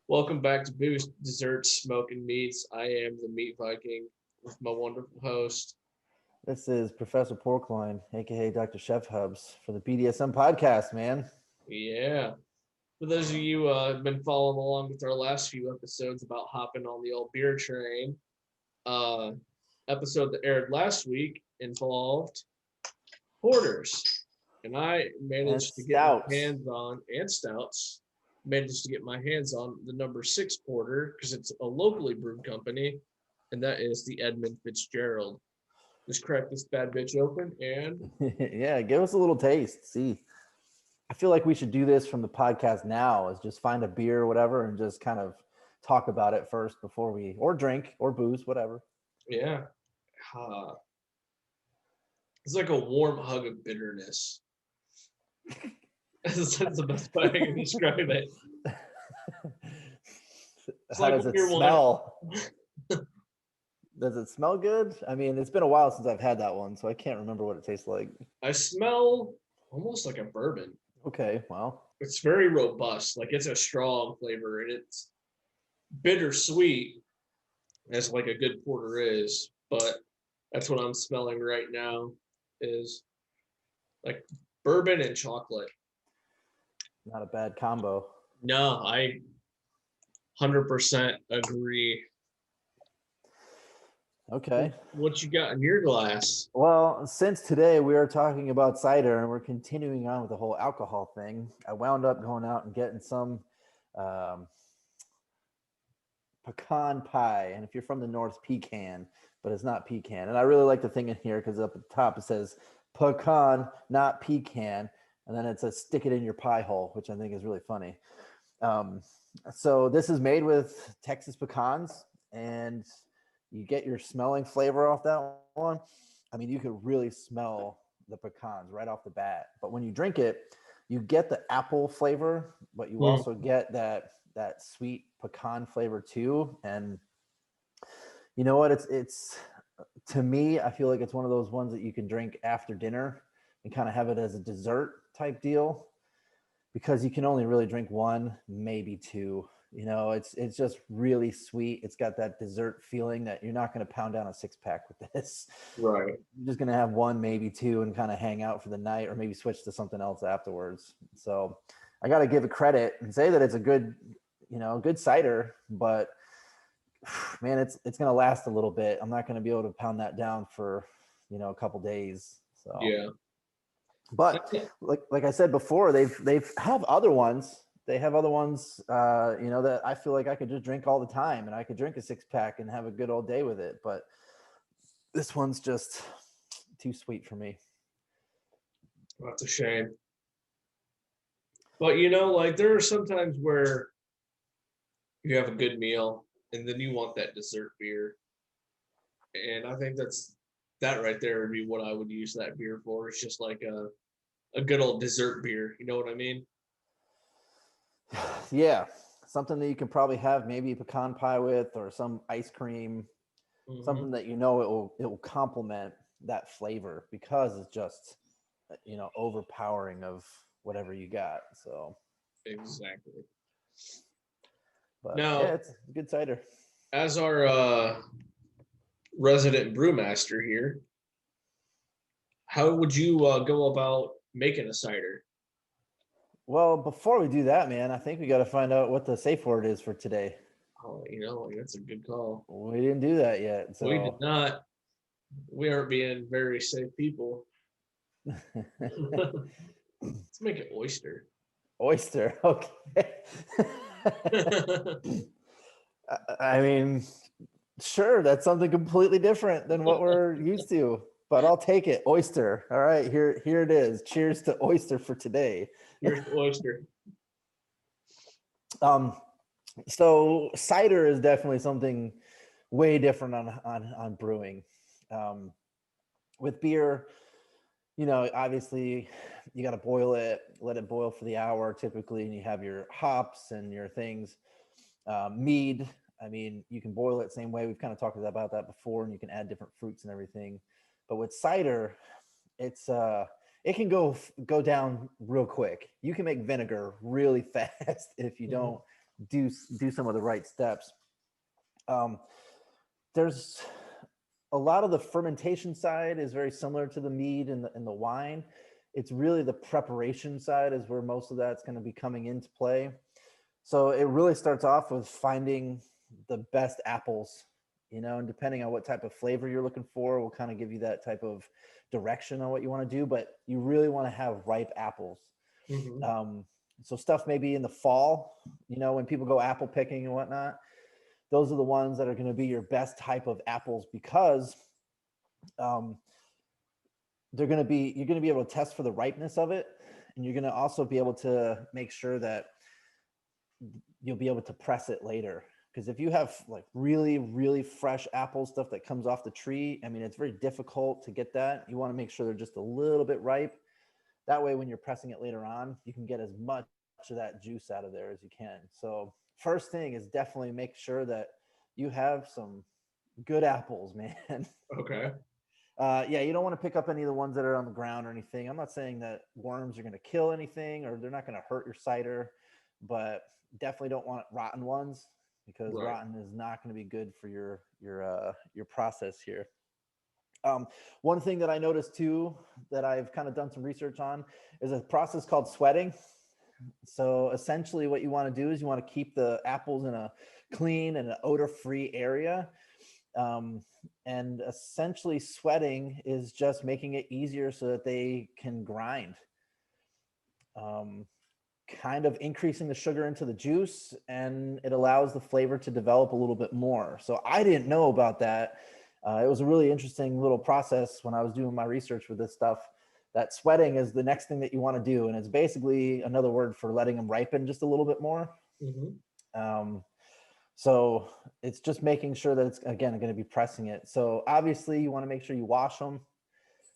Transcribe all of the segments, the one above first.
Welcome back to Boost Desserts, Smoke&Meats. I am the Meat Viking with my wonderful host. This is Professor Porkloin, aka Dr. Chef Hubs, for the BDSM podcast, man. Yeah. For those of you have been following along with our last few episodes about hopping on the old beer train, uh, episode that aired last week involved porters. And I And managed to get my stouts. hands on, and stouts, managed to get my hands on the number 6 porter because it's a locally brewed company, and that is the Edmund Fitzgerald. Just crack this bad bitch open and Yeah, give us a little taste. See, I feel like we should do this from the podcast now, is just find a beer or whatever and just kind of talk about it first before we, or drink or booze, whatever. yeah, uh, it's like a warm hug of bitterness. That's the best way I can describe it. It's How like does when it you're one. smell? Does it smell good? I mean, it's been a while since I've had that one, so I can't remember what it tastes like. I smell almost like a bourbon. Okay, well, It's very robust, like it's a strong flavor, and it's bittersweet, as like a good porter is. But that's what I'm smelling right now is like bourbon and chocolate. not a bad combo. No, I 100% agree. Okay. What you got in your glass? Well, since today we are talking about cider and we're continuing on with the whole alcohol thing, I wound up going out and getting some um, pecan pie. And if you're from the north, pecan, but it's not pecan. And I really like the thing in here because up at the top it says pecan, not pecan. And then it says stick it in your pie hole, which I think is really funny. Um, so this is made with Texas pecans, and you get your smelling flavor off that one. I mean, you could really smell the pecans right off the bat. But when you drink it, you get the apple flavor, but you Mm, also get that sweet pecan flavor too. And you know what? It's to me, I feel like it's one of those ones that you can drink after dinner and kind of have it as a dessert type deal because you can only really drink one, maybe two. You know, it's just really sweet. It's got that dessert feeling that you're not going to pound down a 6 pack with this. right. You're just going to have one, maybe two, and kind of hang out for the night, or maybe switch to something else afterwards. So I got to give it credit and say that it's a good, good cider, but man, it's going to last a little bit. I'm not going to be able to pound that down for, a couple days. So Yeah. but like I said before, they've have other ones. They have other ones, that I feel like I could just drink all the time, and I could drink a 6 pack and have a good old day with it. But this one's just too sweet for me. That's a shame. But like there are some times where you have a good meal and then you want that dessert beer. And I think that right there would be what I would use that beer for. It's just like a good old dessert beer. You know what I mean? Yeah, something that you can probably have maybe pecan pie with, or some ice cream, Hmm. something that it will complement that flavor because it's just overpowering of whatever you got. So, Exactly. but yeah, Now, it's a good cider. as our resident brewmaster here, how would you go about making a cider? Well, before we do that, man, I think we got to find out what the safe word is for today. Oh, like that's a good call. We didn't do that yet. We did So, not. We aren't being very safe people. Let's make it oyster. oyster. Okay. I mean, sure, that's something completely different than what we're used to, but I'll take it. Oyster. All right, here it is. Cheers to oyster for today. Here's the oyster. Um, so cider is definitely something way different on brewing. Um, with beer, obviously you got to boil it, let it boil for the hour typically, and you have your hops and your things. Mead, I mean, you can boil it same way. We've kind of talked about that before, and you can add different fruits and everything. But with cider, it's it can go down real quick. You can make vinegar really fast if you Mhm. don't do some of the right steps. There's a lot of the fermentation side is very similar to the mead and the wine. It's really the preparation side is where most of that's going to be coming into play. So it really starts off with finding the best apples, and depending on what type of flavor you're looking for, will kind of give you that type of direction on what you want to do. But you really want to have ripe apples. Mm-hmm. So stuff maybe in the fall, when people go apple picking and whatnot, those are the ones that are going to be your best type of apples because you're going to be able to test for the ripeness of it, and you're going to also be able to make sure that you'll be able to press it later. Because if you have like really, really fresh apple stuff that comes off the tree, I mean, it's very difficult to get that. You want to make sure they're just a little bit ripe. That way, when you're pressing it later on, you can get as much of that juice out of there as you can. So first thing is definitely make sure that you have some good apples, man. Okay. Yeah, you don't want to pick up any of the ones that are on the ground or anything. I'm not saying that worms are going to kill anything or they're not going to hurt your cider, but definitely don't want rotten ones because Right. rotten is not going to be good for your process here. One thing that I noticed too that I've kind of done some research on is a process called sweating. So essentially what you want to do is you want to keep the apples in a clean and an odor-free area. And essentially sweating is just making it easier so that they can grind. Kind of increasing the sugar into the juice, and it allows the flavor to develop a little bit more. So I didn't know about that. It was a really interesting little process when I was doing my research with this stuff, that sweating is the next thing that you want to do. And it's basically another word for letting them ripen just a little bit more. Mm-hmm. So it's just making sure that it's, again, going to be pressing it. So obviously you want to make sure you wash them.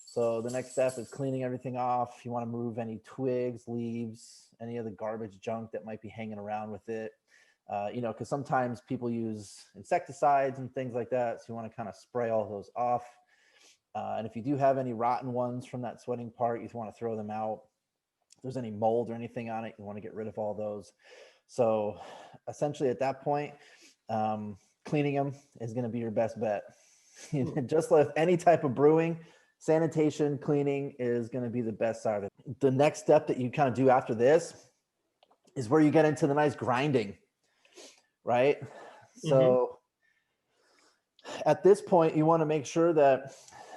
So the next step is cleaning everything off. You want to remove any twigs, leaves, any of the garbage junk that might be hanging around with it. Because sometimes people use insecticides and things like that. So you want to kind of spray all those off. And if you do have any rotten ones from that sweating part, you want to throw them out. If there's any mold or anything on it, you want to get rid of all those. So essentially at that point, cleaning them is going to be your best bet. Just like any type of brewing, sanitation, cleaning is going to be the best side of it. The next step that you kind of do after this is where you get into the nice grinding, right? Mm-hmm. So at this point, you want to make sure that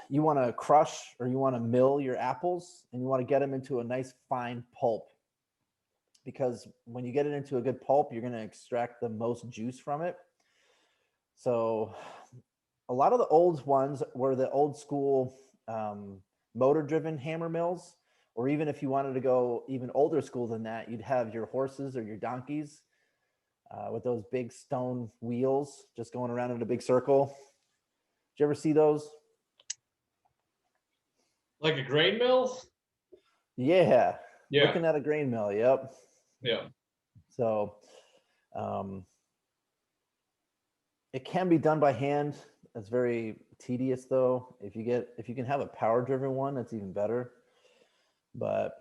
you want to crush or you want to mill your apples and you want to get them into a nice fine pulp. Because when you get it into a good pulp, you're going to extract the most juice from it. So a lot of the old ones were the old school motor driven hammer mills, or even if you wanted to go even older school than that, you'd have your horses or your donkeys with those big stone wheels just going around in a big circle. Did you ever see those? Like a grain mill? Yeah. Yeah. Looking at a grain mill. Yep. Yeah. So it can be done by hand. It's very tedious though. If you can have a power driven one, that's even better. But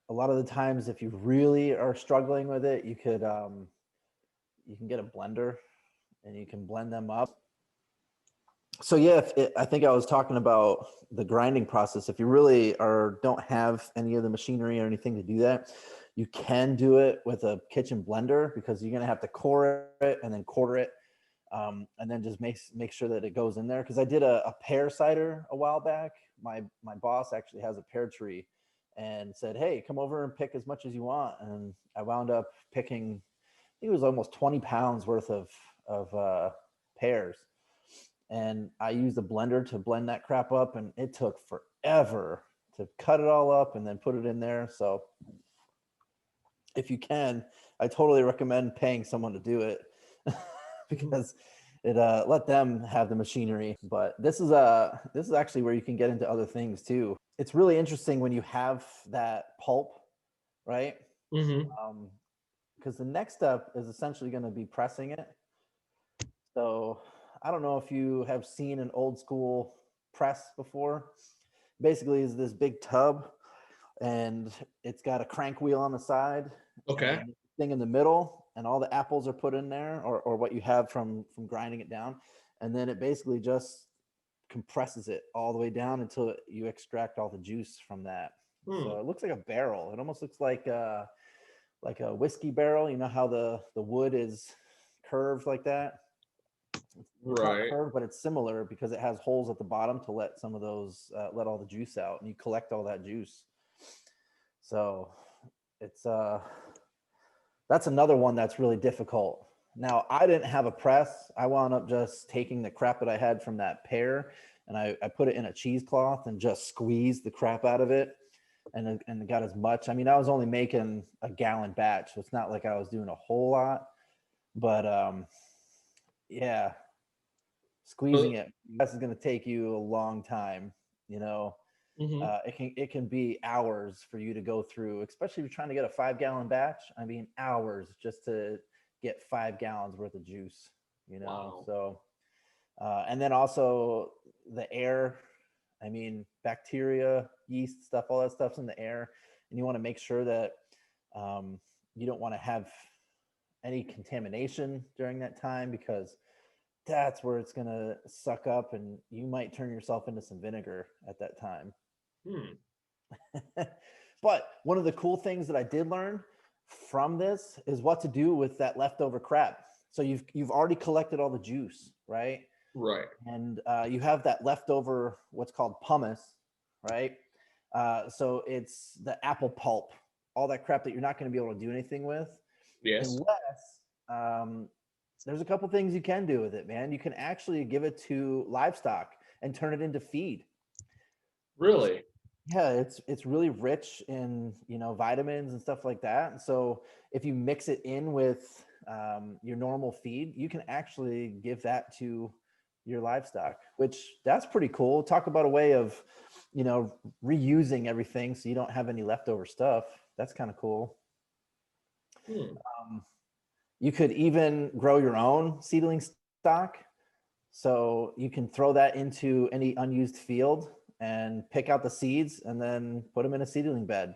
a lot of the times, if you really are struggling with it, you can get a blender and you can blend them up. So yeah, I think I was talking about the grinding process. If you really don't have any of the machinery or anything to do that, you can do it with a kitchen blender because you're gonna have to core it and then quarter it, and then just make sure that it goes in there. Because I did a pear cider a while back. My boss actually has a pear tree, and said, "Hey, come over and pick as much as you want." And I wound up picking, I think it was almost 20 pounds worth of pears. And I used a blender to blend that crap up, and it took forever to cut it all up and then put it in there. So if you can, I totally recommend paying someone to do it because it let them have the machinery. But this is actually where you can get into other things too. It's really interesting when you have that pulp, right? Mm-hmm. Because the next step is essentially going to be pressing it. So I don't know if you have seen an old school press before. Basically, is this big tub, and it's got a crank wheel on the side, Okay. and thing in the middle, and all the apples are put in there, or what you have from grinding it down, and then it basically just compresses it all the way down until you extract all the juice from that. Hmm. So it looks like a barrel. It almost looks like a whiskey barrel. You know how the wood is curved like that? It's not Right. curved, but it's similar because it has holes at the bottom to let some of those let all the juice out, and you collect all that juice. So it's that's another one that's really difficult. Now, I didn't have a press. I wound up just taking the crap that I had from that pear, and I put it in a cheesecloth and just squeezed the crap out of it, and got as much. I mean, I was only making a gallon batch, so it's not like I was doing a whole lot, but yeah, Uh, squeezing it, this is going to take you a long time, you know. mhm. It can be hours for you to go through, especially if you're trying to get a 5 gallon batch. I mean, hours just to get 5 gallons worth of juice, you know. Wow. So, and then also the air. I mean, bacteria, yeast, stuff, all that stuff's in the air, and you want to make sure that you don't want to have any contamination during that time, because that's where it's gonna suck up, and you might turn yourself into some vinegar at that time. Hmm. But one of the cool things that I did learn from this is what to do with that leftover crap. So you've already collected all the juice, right? Right. And you have that leftover what's called pumice, right? So it's the apple pulp, all that crap that you're not going to be able to do anything with, Yes. unless there's a couple things you can do with it, man. You can actually give it to livestock and turn it into feed. Really? Yeah, it's really rich in, vitamins and stuff like that. So if you mix it in with your normal feed, you can actually give that to your livestock, which that's pretty cool. Talk about a way of, reusing everything so you don't have any leftover stuff. That's kind of cool. Hmm. Um, you could even grow your own seedling stock. So you can throw that into any unused field and pick out the seeds and then put them in a seedling bed.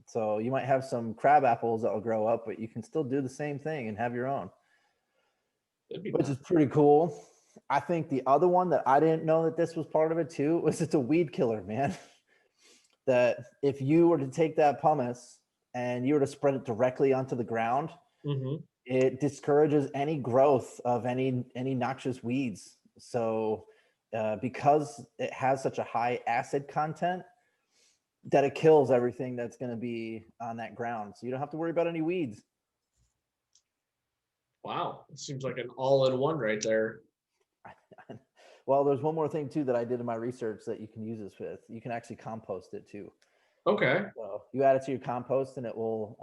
So you might have some crab apples that will grow up, but you can still do the same thing and have your own, That'd be which nice. is pretty cool. I think the other one that I didn't know that this was part of it too was it's a weed killer, man. That if you were to take that pumice and you were to spread it directly onto the ground, Mm-hmm. it discourages any growth of any noxious weeds. So because it has such a high acid content, that it kills everything that's going to be on that ground, so you don't have to worry about any weeds. Wow. It seems like an all-in-one right there. Well, there's one more thing too that I did in my research that you can use this with. You can actually compost it too. Okay. So you add it to your compost and it will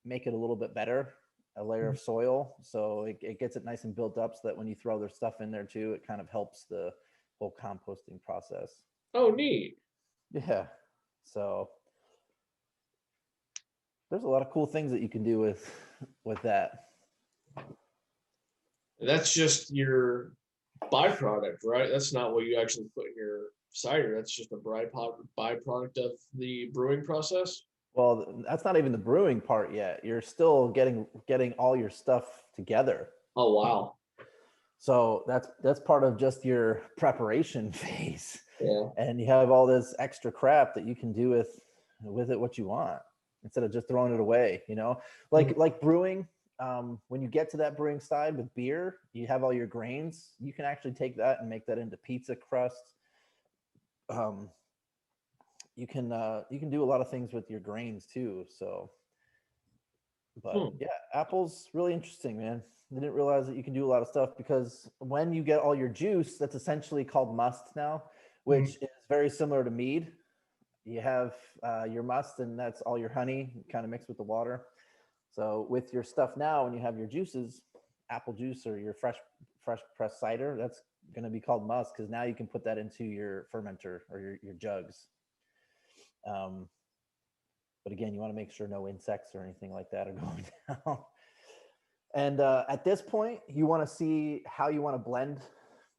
make it a little bit better, a layer of soil. So it gets it nice and built up so that when you throw their stuff in there too, it kind of helps the whole composting process. Oh, neat. Yeah. So there's a lot of cool things that you can do with that. That's just your byproduct, right? That's not what you actually put in your cider. That's just a byproduct of the brewing process. Well, that's not even the brewing part yet. You're still getting all your stuff together. Oh, wow. So that's part of just your preparation phase. Yeah. And you have all this extra crap that you can do with it what you want instead of just throwing it away, Mhm. like brewing. When you get to that brewing side with beer, you have all your grains. You can actually take that and make that into pizza crust. Um, you can do a lot of things with your grains too. So, but Hmm. yeah, apple's really interesting, man. I didn't realize that you can do a lot of stuff, because when you get all your juice, that's essentially called must now, Mhm. which is very similar to mead. You have your must, and that's all your honey kind of mixed with the water. So with your stuff now, when you have your juices, apple juice or your fresh pressed cider, that's going to be called must, because now you can put that into your fermenter or your jugs. Um, but again, you want to make sure no insects or anything like that are going down. And at this point, you want to see how you want to blend.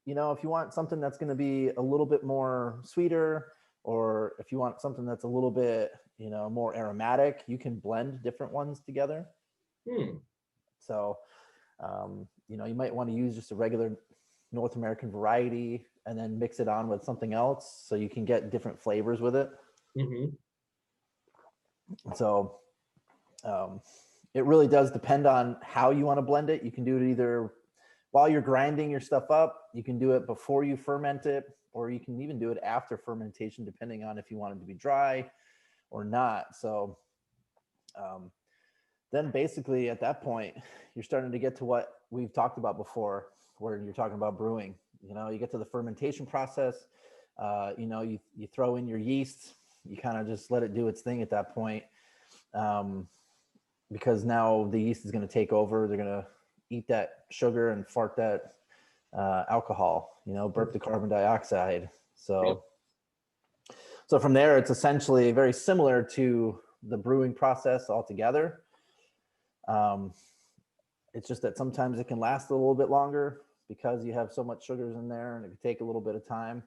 If you want something that's going to be a little bit more sweeter, or if you want something that's a little bit, more aromatic, you can blend different ones together. Hmm. So, you might want to use just a regular North American variety and then mix it on with something else so you can get different flavors with it. Mm-hmm. So, it really does depend on how you want to blend it. You can do it either while you're grinding your stuff up, you can do it before you ferment it, or you can even do it after fermentation, depending on if you want it to be dry or not. So, then basically at that point, you're starting to get to what we've talked about before, where you're talking about brewing. You get to the fermentation process. You throw in your yeast. You kind of just let it do its thing at that point, because now the yeast is going to take over. They're going to eat that sugar and fart that alcohol. Burp the carbon dioxide. Yep. So from there, it's essentially very similar to the brewing process altogether. It's just that sometimes it can last a little bit longer because you have so much sugars in there, and it can take a little bit of time.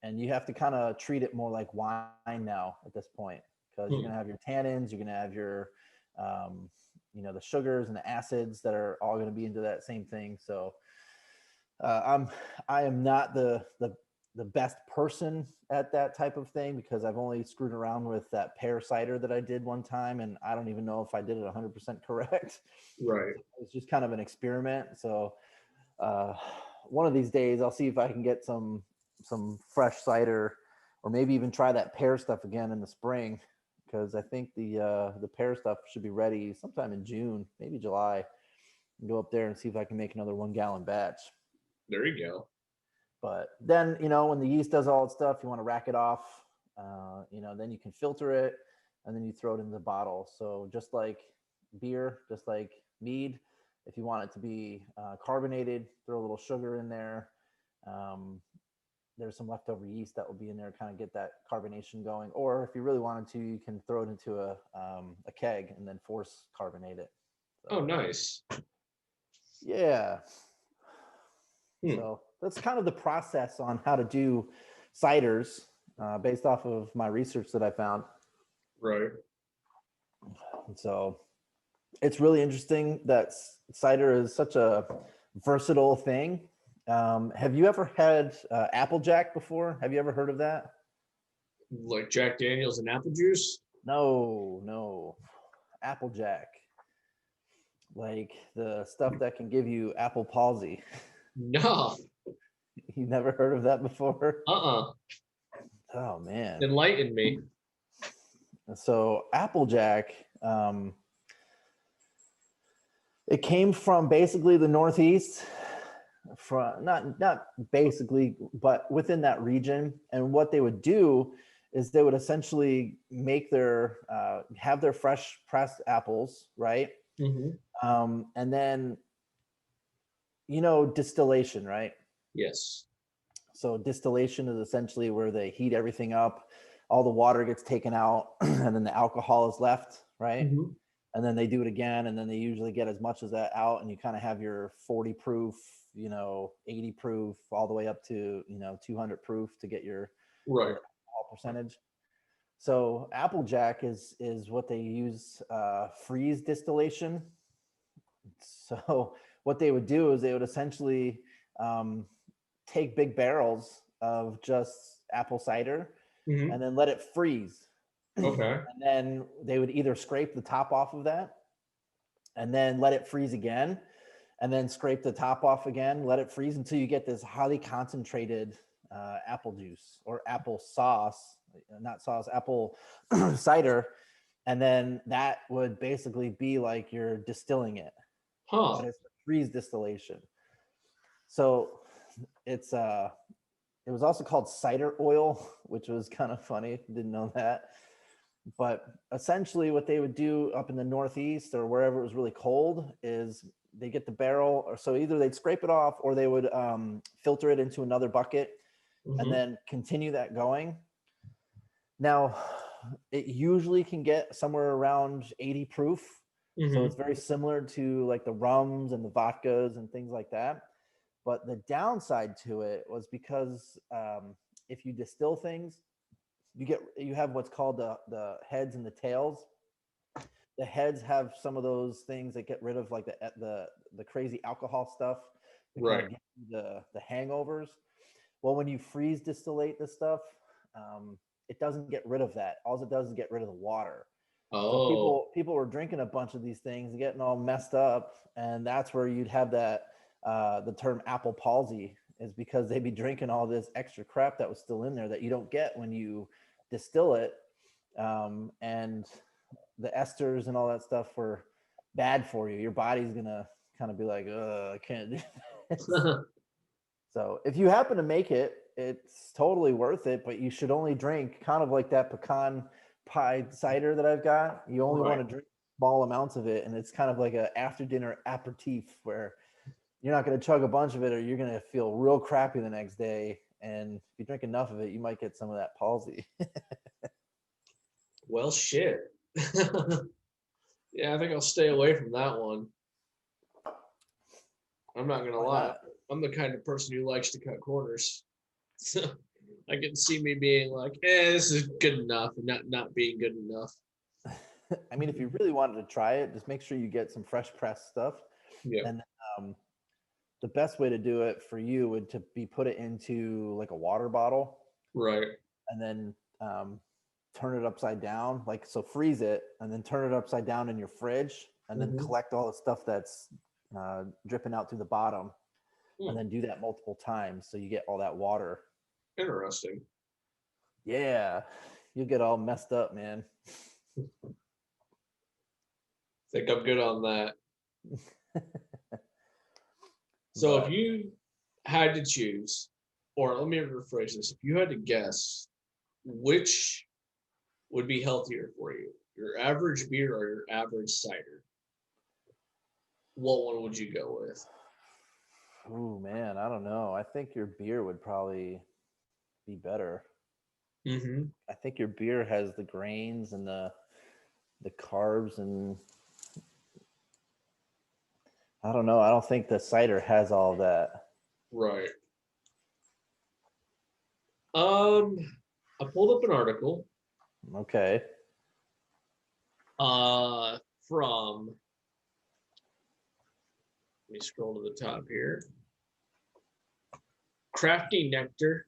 And you have to kind of treat it more like wine now at this point, because you're going to have your tannins, you're going to have your, the sugars and the acids that are all going to be into that same thing. So I am not the best person at that type of thing, because I've only screwed around with that pear cider that I did one time, and I don't even know if I did it 100% correct. Right. It's just kind of an experiment. So one of these days I'll see if I can get some fresh cider, or maybe even try that pear stuff again in the spring, because I think the pear stuff should be ready sometime in June, maybe July. And go up there and see if I can make another 1 gallon batch. There you go. But then, when the yeast does all its stuff, you want to rack it off. Then you can filter it, and then you throw it in the bottle. So just like beer, just like mead, if you want it to be carbonated, throw a little sugar in there. There's some leftover yeast that will be in there to kind of get that carbonation going. Or if you really wanted to, you can throw it into a keg and then force carbonate it. So, Oh, nice. yeah. So that's kind of the process on how to do ciders, based off of my research that I found. Right. And so it's really interesting that cider is such a versatile thing. Have you ever had Applejack before? Have you ever heard of that? Like Jack Daniels and apple juice? No. Applejack. Like the stuff that can give you apple palsy. No. You never heard of that before? Uh-uh. Oh, man. Enlighten me. So Applejack, it came from basically the Northeast, from not basically, but within that region. And what they would do is they would essentially make their have their fresh pressed apples, right? And then distillation, right? Yes. So distillation is essentially where they heat everything up, all the water gets taken out, and then the alcohol is left, right? And then they do it again, and then they usually get as much as that out, and you kind of have your 40 proof, 80 proof, all the way up to 200 proof to get your alcohol percentage. So Applejack is what they use, freeze distillation. So what they would do is they would essentially take big barrels of just apple cider and then let it freeze. Okay. And then they would either scrape the top off of that and then let it freeze again, and then scrape the top off again, let it freeze until you get this highly concentrated apple juice or apple sauce, not sauce, apple cider. And then that would basically be like you're distilling it. But it's the freeze distillation. So it was also called cider oil, which was kind of funny. Didn't know that. But essentially what they would do up in the Northeast or wherever it was really cold is they get the barrel, or so either they'd scrape it off or they would filter it into another bucket and then continue that going. Now, it usually can get somewhere around 80 proof. So it's very similar to like the rums and the vodkas and things like that. But the downside to it was because if you distill things, you have what's called the heads and the tails. the heads have some of those things that get rid of like the crazy alcohol stuff that kind Right. of get you the hangovers. Well, when you freeze distillate this stuff, it doesn't get rid of that. All it does is get rid of the water. So Oh. people were drinking a bunch of these things and getting all messed up, and that's where you'd have that the term apple palsy is because they'd be drinking all this extra crap that was still in there that you don't get when you distill it, and the esters and all that stuff were bad for you. Your body's gonna kind of be like, I can't do this. So if you happen to make it, it's totally worth it, but you should only drink kind of like that pecan pie cider that I've got. You only Right. want to drink small amounts of it, and it's kind of like a after dinner aperitif where you're not going to chug a bunch of it or you're going to feel real crappy the next day. And if you drink enough of it, you might get some of that palsy. Well, shit. Yeah, I think I'll stay away from that one. I'm not gonna Why lie. not? I'm the kind of person who likes to cut corners. So I can see me being like, this is good enough, and not being good enough. I mean, if you really wanted to try it, just make sure you get some fresh pressed stuff. Yeah. And the best way to do it for you would to be put it into like a water bottle Right. and then turn it upside down, like so freeze it and then turn it upside down in your fridge and then Mm-hmm. collect all the stuff that's dripping out through the bottom and Hmm. then do that multiple times so you get all that water. Interesting. Yeah, you'll get all messed up, man. Think I'm good on that. So if But you had to choose, or let me rephrase this, if you had to guess which would be healthier for you, your average beer or your average cider, what one would you go with? oh man, I don't know. I think your beer would probably be better. Mm-hmm. I think your beer has the grains and the carbs and I don't know. I don't think the cider has all that. Right. Um, I pulled up an article Okay. from, let me scroll to the top here. Crafty Nectar,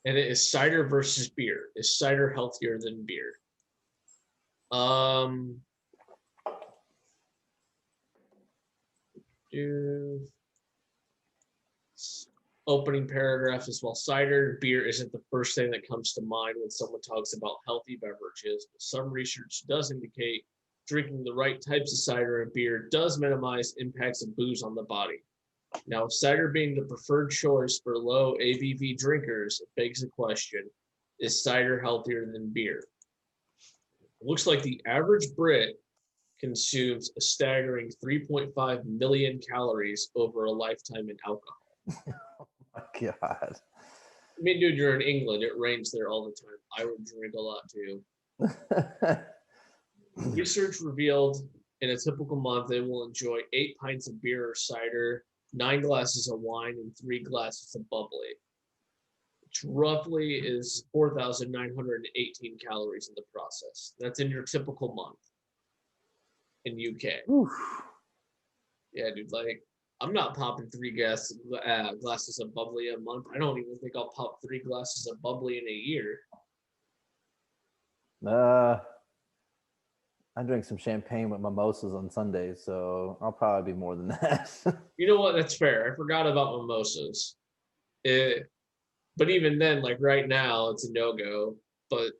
and it is cider versus beer. Is cider healthier than beer? Um, do opening paragraph as well. Cider, beer isn't the first thing that comes to mind when someone talks about healthy beverages, but some research does indicate drinking the right types of cider and beer does minimize impacts of booze on the body. Now, cider being the preferred choice for low ABV drinkers, it begs the question, is cider healthier than beer? It looks like the average Brit consumes a staggering 3.5 million calories over a lifetime in alcohol. Oh my God. I mean, dude, you're in England. It rains there all the time. I would drink a lot too. Research revealed in a typical month, they will enjoy 8 pints of beer or cider, 9 glasses of wine, and 3 glasses of bubbly, which roughly is 4,918 calories in the process. That's in your typical month in UK. Oof. Yeah, dude, like, I'm not popping 3 glasses of bubbly a month. I don't even think I'll pop 3 glasses of bubbly in a year. I drink some champagne with mimosas on Sundays, so I'll probably be more than that. You know what? That's fair. I forgot about mimosas. But even then, like right now, it's a no-go. But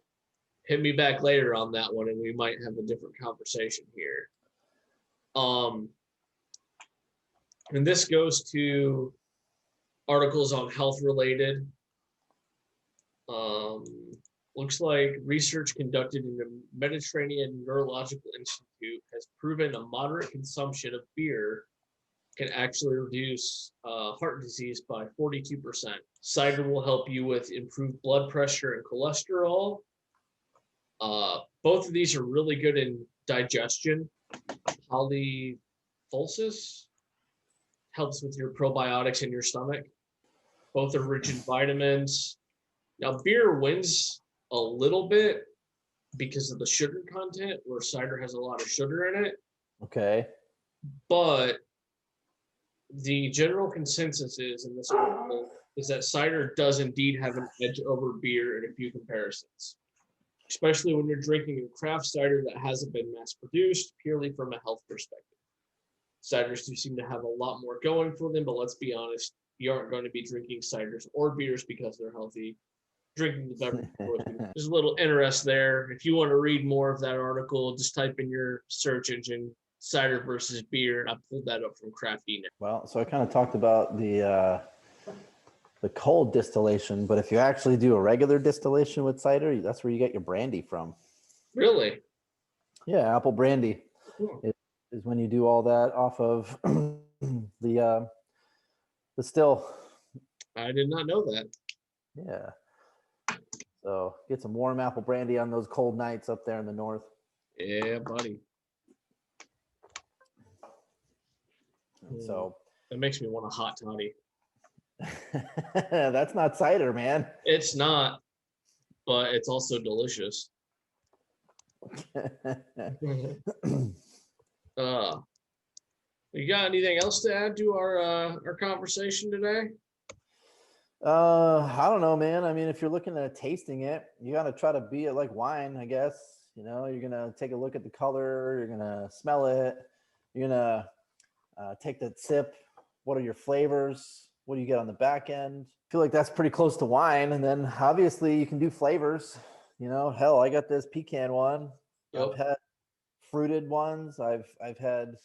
hit me back later on that one, and we might have a different conversation here. And this goes to articles on health related. Looks like research conducted in the Mediterranean Neurological Institute has proven a moderate consumption of beer can actually reduce heart disease by 42%. Cider will help you with improved blood pressure and cholesterol. Both of these are really good in digestion. Polypholsis helps with your probiotics in your stomach. Both are rich in vitamins. Now, beer wins a little bit because of the sugar content, where cider has a lot of sugar in it. Okay. But the general consensus is in this article is that cider does indeed have an edge over beer in a few comparisons, especially when you're drinking a craft cider that hasn't been mass produced purely from a health perspective. Ciders do seem to have a lot more going for them, but let's be honest, you aren't going to be drinking ciders or beers because they're healthy. Drinking the beverage. There's a little interest there. If you want to read more of that article, just type in your search engine cider versus beer. I pulled that up from Crafty. Well, so I kind of talked about the cold distillation, but if you actually do a regular distillation with cider, that's where you get your brandy from. Really? Yeah, apple brandy is when you do all that off of the still. I did not know that. Yeah. So get some warm apple brandy on those cold nights up there in the north. Yeah, buddy. So that makes me want a hot toddy. That's not cider, man. It's not, but it's also delicious. You got anything else to add to our conversation today? I don't know, man. I mean, if you're looking at tasting it, you got to try to be it like wine, I guess. You know, you're going to take a look at the color, you're going to smell it, you're going to take that sip. What are your flavors? What do you get on the back end? I feel like that's pretty close to wine. And then obviously you can do flavors. You know, hell, I got this pecan one. Yep. I've had fruited ones. I've had,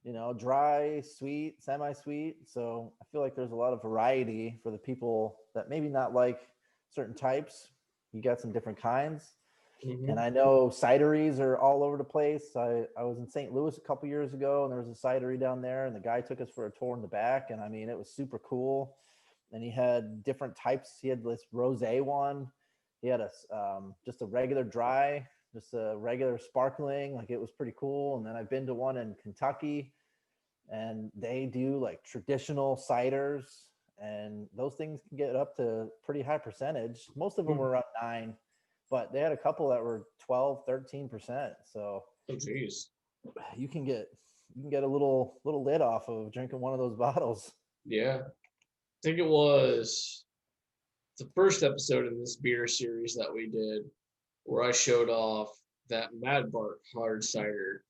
you know, dry, sweet, semi-sweet. So I feel like there's a lot of variety for the people that maybe not like certain types. You got some different kinds. Mm-hmm. And I know cideries are all over the place. I was in St. Louis a couple years ago, and there was a cidery down there, and the guy took us for a tour in the back. And I mean, it was super cool. And he had different types. He had this rosé one. He had just a regular dry, just a regular sparkling. Like, it was pretty cool. And then I've been to one in Kentucky, and they do like traditional ciders, and those things can get up to pretty high percentage. Most of them were around 9, but they had a couple that were 12, 13%. So oh geez, you can get a little lid off of drinking one of those bottles. Yeah, I think it was the first episode in this beer series that we did where I showed off that Mad Bark hard cider.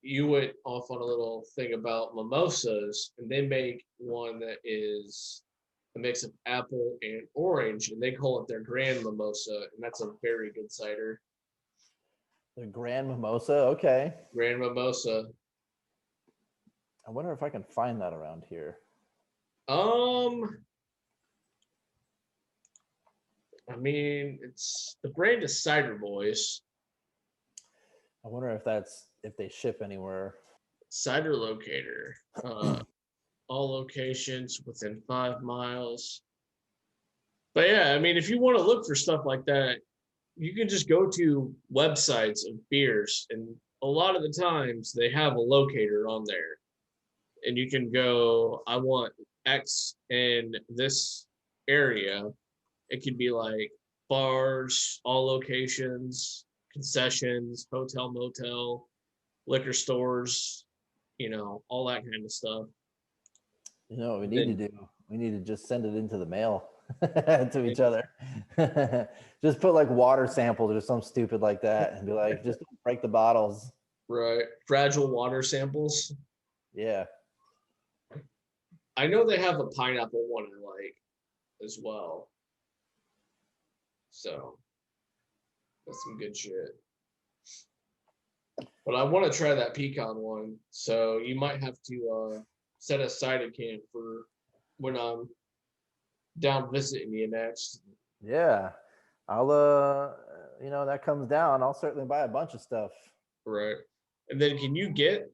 You went off on a little thing about mimosas, and they make one that is a mix of apple and orange, and they call it their Grand Mimosa, and that's a very good cider. The Grand Mimosa, okay. Grand Mimosa. I wonder if I can find that around here. I mean, it's the brand is Cider Boys. I wonder if they ship anywhere. Cider Locator. All locations within 5 miles. But yeah, I mean, if you want to look for stuff like that, you can just go to websites of beers, and a lot of the times they have a locator on there. And you can go, I want X in this area. It could be like bars, all locations, concessions, hotel, motel, liquor stores, you know, all that kind of stuff. You know what we need to do? We need to just send it into the mail to each other. Just put like water samples or something stupid like that and be like, just don't break the bottles. Right. Fragile water samples. Yeah. I know they have a pineapple one I like as well. So that's some good shit. But I want to try that pecan one. So you might have to set aside a can for when I'm down visiting you next. Yeah. I'll you know, that comes down, I'll certainly buy a bunch of stuff. Right. And then can you get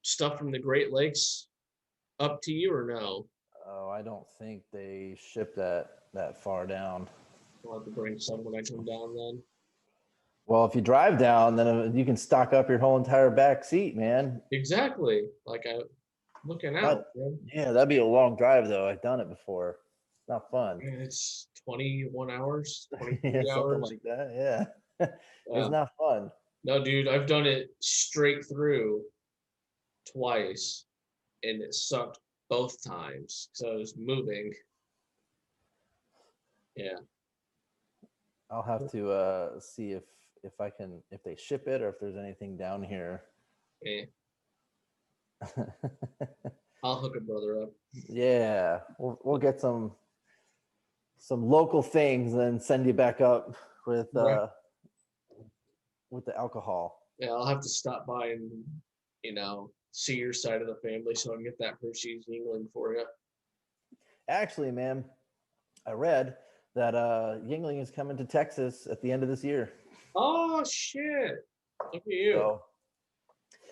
stuff from the Great Lakes up to you or no? Oh, I don't think they ship that far down. I'll have to bring some when I come down then. Well, if you drive down, then you can stock up your whole entire back seat, man. Exactly. Like I'm looking out. Yeah, that'd be a long drive though. I've done it before. It's not fun. It's 21 hours, Yeah, 23 something hours. like that. Yeah. It's Yeah. not fun. No, dude, I've done it straight through twice and it sucked both times. So I was moving. Yeah. I'll have to see if I can, if they ship it or if there's anything down here. Eh, I'll hook a brother up. Yeah, we'll get some local things and then send you back up Right. with the alcohol. Yeah, I'll have to stop by and, see your side of the family so I can get that Hershey's Yingling for you. Actually, man, I read that Yingling is coming to Texas at the end of this year. Oh, shit. Look at you. So,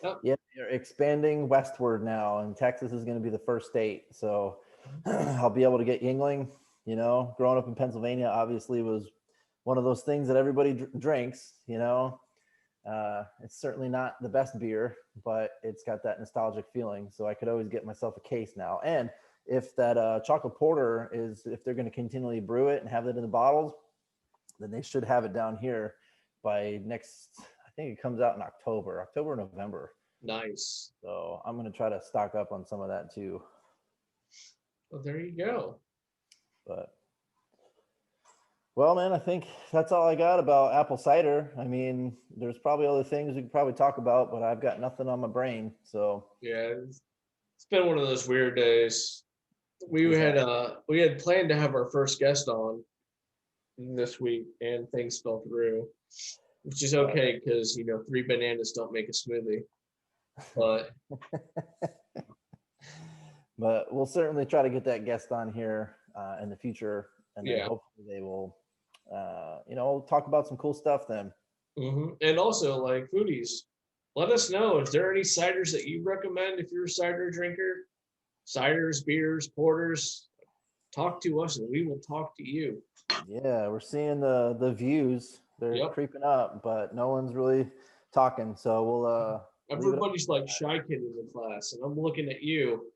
Yep. yeah, they're expanding westward now, and Texas is going to be the first state. So I'll be able to get Yingling. You know, growing up in Pennsylvania, obviously was one of those things that everybody drinks. You know, it's certainly not the best beer, but it's got that nostalgic feeling. So I could always get myself a case now. And if that chocolate porter if they're going to continually brew it and have it in the bottles, then they should have it down here by next. I think it comes out in October, November. Nice. So I'm going to try to stock up on some of that too. Well, there you go. But well, man, I think that's all I got about apple cider. I mean, there's probably other things we could probably talk about, but I've got nothing on my brain. So Yeah, it's been one of those weird days. We had exactly. we had planned to have our first guest on this week, and things fell through, which is But okay because 3 bananas don't make a smoothie. But but we'll certainly try to get that guest on here in the future, and then yeah. hopefully they will, talk about some cool stuff then. And also, like, foodies, let us know if there are any ciders that you recommend if you're a cider drinker. Ciders, beers, porters. Talk to us and we will talk to you. Yeah, we're seeing the views. They're Yep. creeping up, but no one's really talking. So we'll leave it up. Everybody's like shy kid in the class, and I'm looking at you.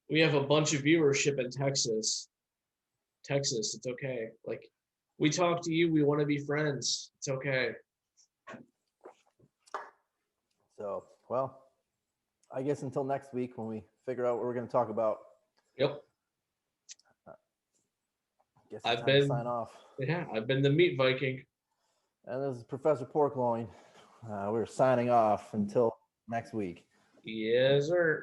We have a bunch of viewership in Texas. Texas, it's okay. Like, we talk to you, we want to be friends. It's okay. So, well, I guess until next week when we figure out what we're going to talk about. Yep. Guess it's I've time to been, sign off. yeah, I've been the meat Viking. And this is Professor Porkloin. We're signing off until next week. Yes, sir.